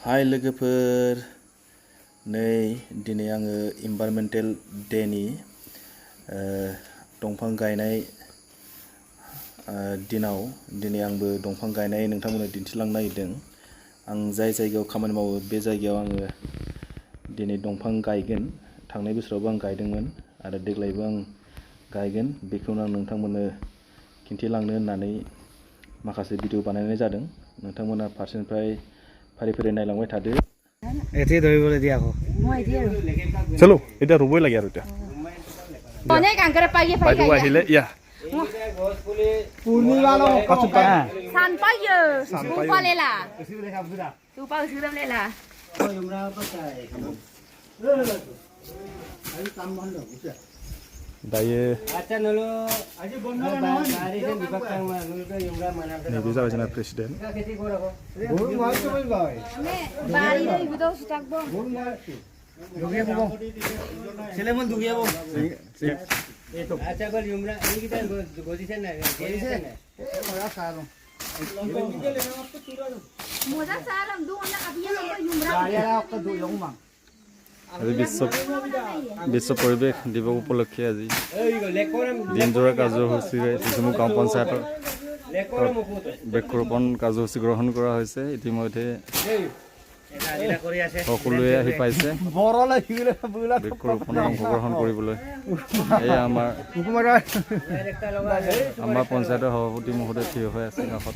हाय लोगोफोर नै दिनै आङो इनभाइरनमेन्टेल डेनि दंफां गायनाय दिनाव दिनै आंबो दंफां गायनाय नोंथांमोननो दिन्थिलांनो नागिरदों। आं जाय जायगायाव खामानि मावो बे जायगायाव आङो दिनै दंफां गायगोन। थांनाय बोसोरावबो आं गायदोंमोन आरो देग्लायबो आं गायगोन। बेखौनो आं नोंथांमोननो खिन्थिलांनो होननानै माखासे भिडिअ बानायनाय जादों। नोंथांमोना फारसेनिफ्राय फारि फारि नायलांबाय थादो। এটি ধৰিবলৈ দিয়া আকৌ চলো এটা ৰুবই লাগে আৰু এতিয়া অনেক আংকাৰে পাইয়ে পাই বাইদেউ আহিলে ইয়া পূৰ্ণিমানো কচু পানা সান পাইয়ে সুপা লেলা সুপা উসুদম লেলা আমরা পাতাই আই কাম বন্ধ বুঝছ दायो আচ্ছা নলো আজি বন্ধ নহয় গাড়ীতে বিভাগ নলো ইমরা মানা नैबे जाबाय जोंना प्रेसिडेन्ट খেতি করব বহুত মাছ কইল ভাই আমি বাড়ি রে বিদো থাকবো বহুত মাছ দুগিয়া বব ছেলেমন দুগিয়া বব এই তো আচ্ছা বল ইমরা এই কিটা গজিছেন না গজিছেন না ওরা সারো মোজা সালাম দু না কাবিয়া তো ইমরা গাড়িয়া অক দু ইমা আজি বিশ্ব পৰিৱেশ দিৱস উপলক্ষে আজি দিনজোৰা কাৰ্যসূচীৰে টিচুমু গাঁও পঞ্চায়তৰ বৃক্ষৰোপণ কাৰ্যসূচী গ্ৰহণ কৰা হৈছে। ইতিমধ্যে সকলোৱে আহি পাইছে বৃক্ষৰোপণত অংশগ্ৰহণ কৰিবলৈ। এয়া আমাৰ পঞ্চায়তৰ সভাপতি মহোদয় থিয় হৈ আছে কাষত।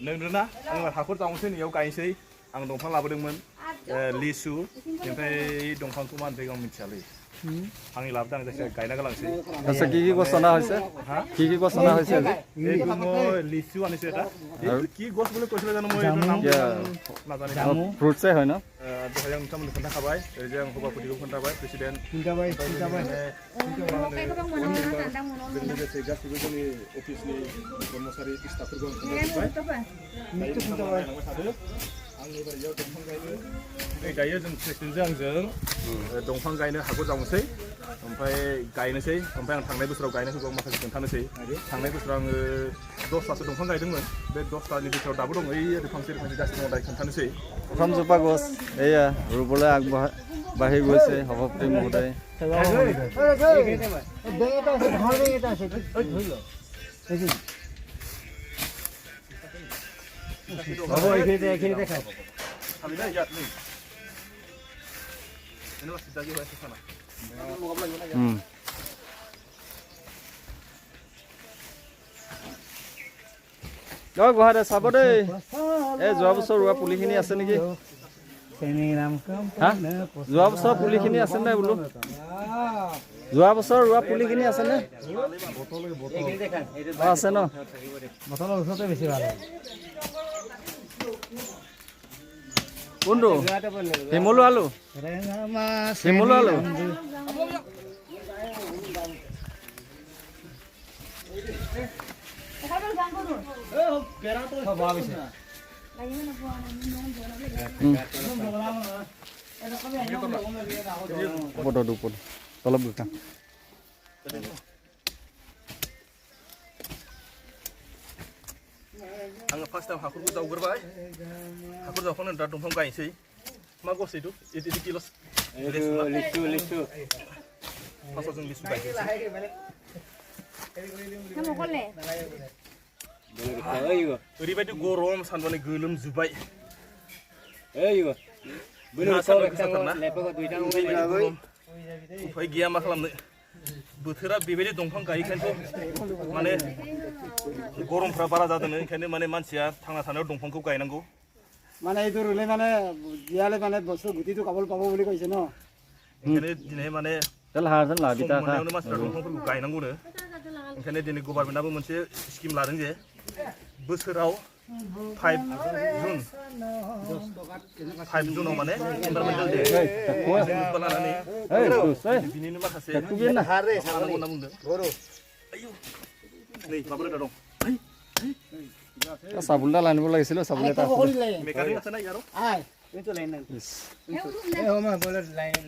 नोंना आं हाखर जावनोसै नैयाव गायनोसै आं दंफां लाबोदोंमोन लिसु ओमफ्राय दंफांखौ मा होनदों आं मिथियालै आंनि लाबोदों आं जायखिजाया गायना गालांसै। আচ্ছা কি কি গছ অনা হৈছে কি গছ অনা হৈছে আজি এই মই লিচু আনিছো এটা কি গছ বুলি কৈছিলে জানো মই এইটো নাম নাজানো ফ্ৰুটছে হয় ন দহাই आं नोंथांमोननो खोन्थाखाबाय ओरैजाय आं सभापतिखौ खोन्थाबाय प्रेसिडेन्ट लोगोसे गासैबो जोंनि अफिसनि कर्मचारि स्टाफफोरखौ खोन्थाबाय आंनि बारियाव दंफां गायनो दायो जों प्रेसिडेन्टजों आंजों दंफां गायनो हाखर जावनोसै ओमफ्राय गायनोसै ओमफ्राय आं थांनाय बोसोराव गायनायखौ माखासे खोन्थानोसै। थांनाय बोसोराव आङो 10तासो दंफां गायदोंमोन बे 10तानि गेजेराव दाबो दं ओइ फांसे गासिनो दं दायो खोन्थानोसै। प्रथम जपा गছ एया ৰুবলৈ আগবাঢ়ি গৈছে সভাপতি মহোদয়। গুৱাহাটী চাব দেই এই যোৱা বছৰ ৰোৱা পুলিখিনি আছে নেকি? যোৱা বছৰ পুলিখিনি আছে নাই বোলো? যোৱা বছৰ ৰোৱা পুলিখিনি আছে নে? আছে ন? বটলৰ ওচৰতে বেছি ভাল কোনটো শিমলু আলু শিমলু আলু তলপ দুটা आङो फार्स्ट टाइम हाखरखौ जावग्रोबाय हाखर जावखांनानै दा दंफां गायनोसै। मा गस बेथ' एटी किल'स लिसु फार्स्टआव जों लिसु गायनोसै। ओरैबायदि गरम सानबानो गोलोमजोब्बाय उफाय गैया मा खालामनो बोथोरा बेबायदि दंफां गायैखायनोथ' माने गरमफ्रा बारा जादों ओंखायनो माने मानसिया थांना थानायाव दंफांखौ गायनांगौ। মানে এইটো ৰুলে মানে দিয়ালে মানে বস্তু গুটিটো কাবল পাব বুলি কৈছে ন। ओंखायनो दिनै माने मोननायावनो मानसिफ्रा दंफांफोरखौ गायनांगौनो। ओंखायनो दिनै गभर्नमेन्टआबो मोनसे स्किम लादों जे बोसोराव 5 जुनाव माने इनभाइरनमेन्टेल डे लानानै बिनिनो माखासे होनना बुंदों। नै माबा रोदा दं চাবোনটা আনিব লাগিছিল চাবোন এটা মেকানিক আছে না ইয়াৰো itu lain nang Hew eh oma bola lain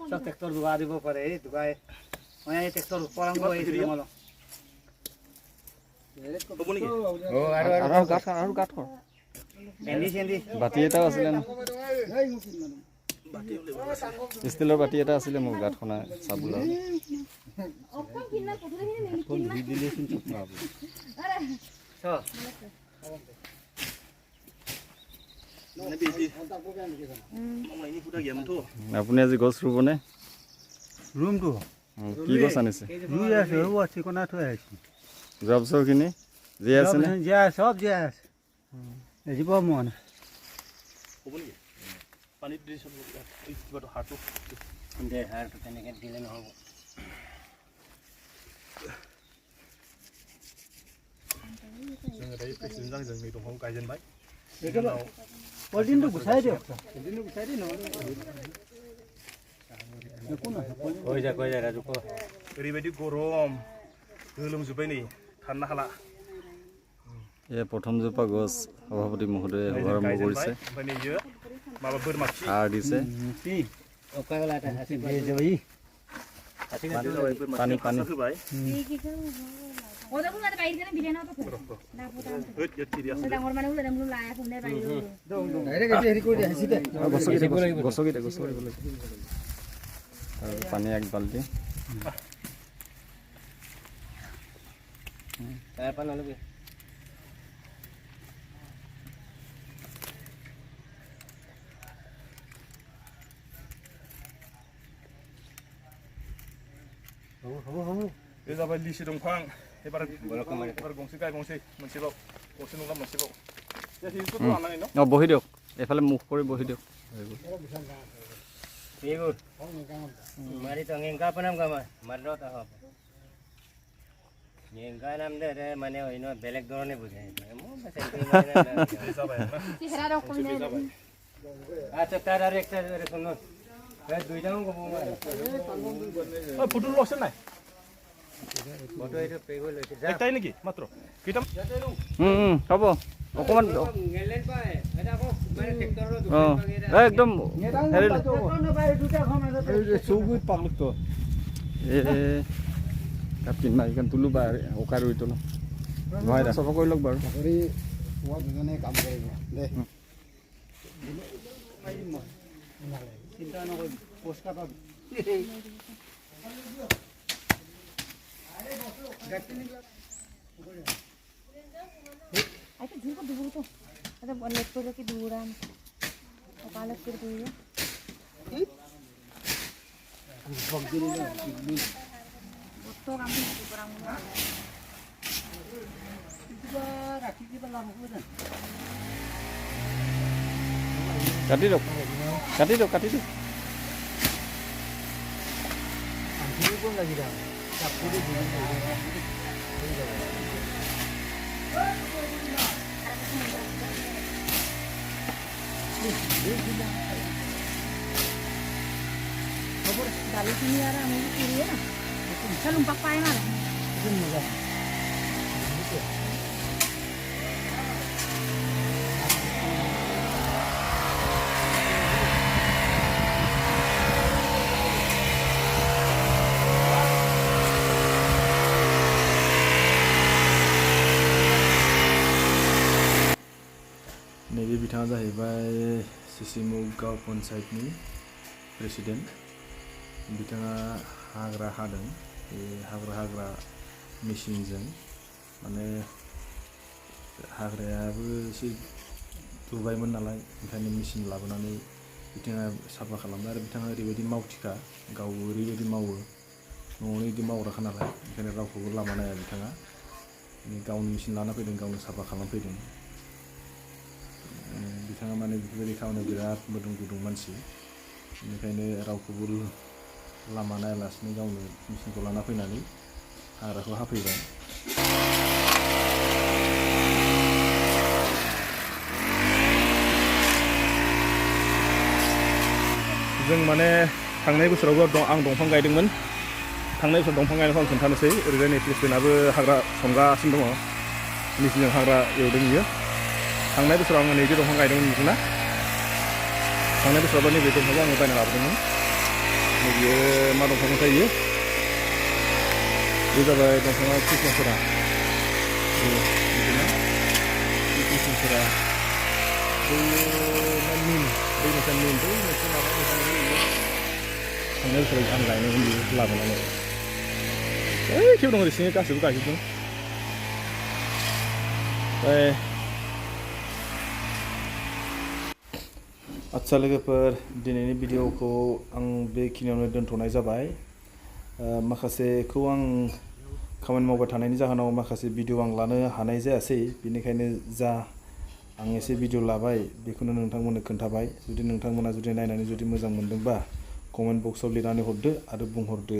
सब ट्रैक्टर दुगा দিব পারে দুগাই মই এই ট্ৰেক্টৰ পৰাং গৈ আহিছিল মলো হ'ব নেকি ও আৰু গাঠ কৰ এন্ডি সেন্ডি বাটি এটাও আছিলে ন ষ্টিলৰ বাটি এটা আছিলে মোৰ গাত খনা চাবুলৰ অকল কিনা কটুখিনি মেলি কিনা ছ আপুনি আজি গছ ৰুবনে ৰুমটো কি গছ আনিছে ৰুই আছে ও ঠিকনা থৈ আহিছে যোৱা বছৰখিনি জীয়াই আছেনে জীয়াই সব জীয়াই আছে জীৱ মন হ'ব নেকি পানীত দি চব এই কিবাটো হাৰটো দে হাৰটো তেনেকৈ দিলে নহ'ব जोङो दायो प्रेसिडेन्ट जागोन जों नै दंफांखौ गायजेनबाय পলিটিনটো গুচাই দিয়ক পলিটিনটো গুচাই দি নহ'লে কৈ যা ৰাজু কৈ ओरैबायदि गरम गोलोमजोब्बाय नै थानो हाला এই প্ৰথম জোপা গছ সভাপতি মহোদয়ে শুভাৰম্ভ কৰিছে ओमफ्राय नै इयो माबा बोरमा खि সাৰ দিছে অকাগলাটা আছে ভেজ দেবই পানী পানী होबाय ওদাগুলো মাতে বাইরে দিলে বিলে না তো না পোতা होद यो तिरिया ডাঙৰ মানে ওলা ডাঙৰ লায়া ফোনে বাইৰে ডাইৰেক্ট এটি হেৰি কৰি দিয়া সিধা গছকিটা আৰু পানী এক বাল্টি তাৰ পৰা নলবি হ'ব बे जाबाय लिसु दंफां एबार गंसे गाय गंसे मोनसेल' गंसे नङा मोनसेल' जेखिखौथ' लानानै न বহি দিয়ক এইফালে মুখ কৰি বহি দিয়ক Figur. Mari to ngengka pa nam kama. Marno ta ho. Ngengka nam de mane oino beleg dorone bujai. Mo basenti mane na. जाबाय ना চেহারা রকম নেই Acha tar are ekta re sunno. Ba duita ko bo mare. ओ फुटुल लसन নাই Photo eto pego loise. একটাই নেকি মাত্র কিটা হ'ব অকণমান Ngelen pa eta ko mane tractor ro অঁ একদম হেৰি Sugut pagluk to. তাত কিন মাৰিখন তোলো বা অকাৰ ৰুই তোলো নহয় দা চফা কৰি লওক বাৰু Ori wa দুজনে কাম কৰিব দে চিন্তা নকৰিবি পোস্টকা পাবি আচ্ছা ঝুঁকো দুবো তো আচ্ছা অনেক কৰে কি দুৰাম পালক কৰে দিও তো কাম কৰাম না ৰাখি দিবা লাভ হ'ব জানো কাটি দিয়ক কাটি দিয়ক আমি কোন লাগি দাও চাপুৰি দিবি ডালি কিনি আর আমি কিনি না চলুন পাপাই মার नैबे बिथाङा जाहैबाय सिसिमु गाव पन्चायतनि प्रेसिडेन्ट बिथाङा हाग्रा हादों बे हाग्रा मेसिनजों माने हाग्रायाबो एसे दुबायमोन नालाय ओंखायनो मेसिन लाबोनानै बिथाङा साफा खालामो आरो बिथाङा ओरैबायदि मावथिखा गाव ओरैबायदि मावो न'आवनो बिदि मावग्राखा नालाय ओंखायनो रावखौबो लामा नाया बिथाङा गावनि मेसिन लाना फैदों गावनो साफा खालामफैदों बिथाङा माने बेफोरबायदि खामानियाव बिराद मोदोम गुदुं मानसि बेनिखायनो रावखौबो लामा नायालासिनो गावनो मेसिनखौ लाना फैनानै हाग्राखौ हाफैबाय जों माने थांनाय बोसोरावबो आं दंफां गायदोंमोन थांनाय बोसोराव दंफां गायनायखौ आं खोन्थानोसै ओरैजाय नै प्रेसिडेन्टआबो हाग्रा संगासिनो दङ मेसिनजों हाग्रा एवदों बियो थांनाय बोसोराव आङो नैजि दंफां गायदोंमोन बिदिना थांनाय बोसोराव नैबे दंफांखौ आङो बायना लाबोदोंमोन बेयो मा दंफां थायो बे जाबाय दंफाङा कृष्णचूड़ा बिदिनो कृष्णचूड़ा निम बै मोनसे निम बै मोनसे माबा थांनाय बोसोराव आं गायनायमोन बियो लाबोनानै ओइ खेब दं ओरै सिङै गासैबो गायजोबदों ओमफ्राय आदसा लोगोफोर दिनैनि भिडिअखौ आं बेखिनियावनो दोनथ'नाय जाबाय माखासेखौ आं खामानि मावबाय थानायनि जाहोनाव माखासे भिडिअ आं लानो हानाय जायासै बेनिखायनो जा आं एसे भिडिअ लाबाय बेखौनो नोंथांमोननो खोन्थाबाय जुदि नोंथांमोना जुदि नायनानै जुदि मोजां मोनदोंबा कमेन्ट बक्सआव लिरनानै हरदो आरो बुंहरदो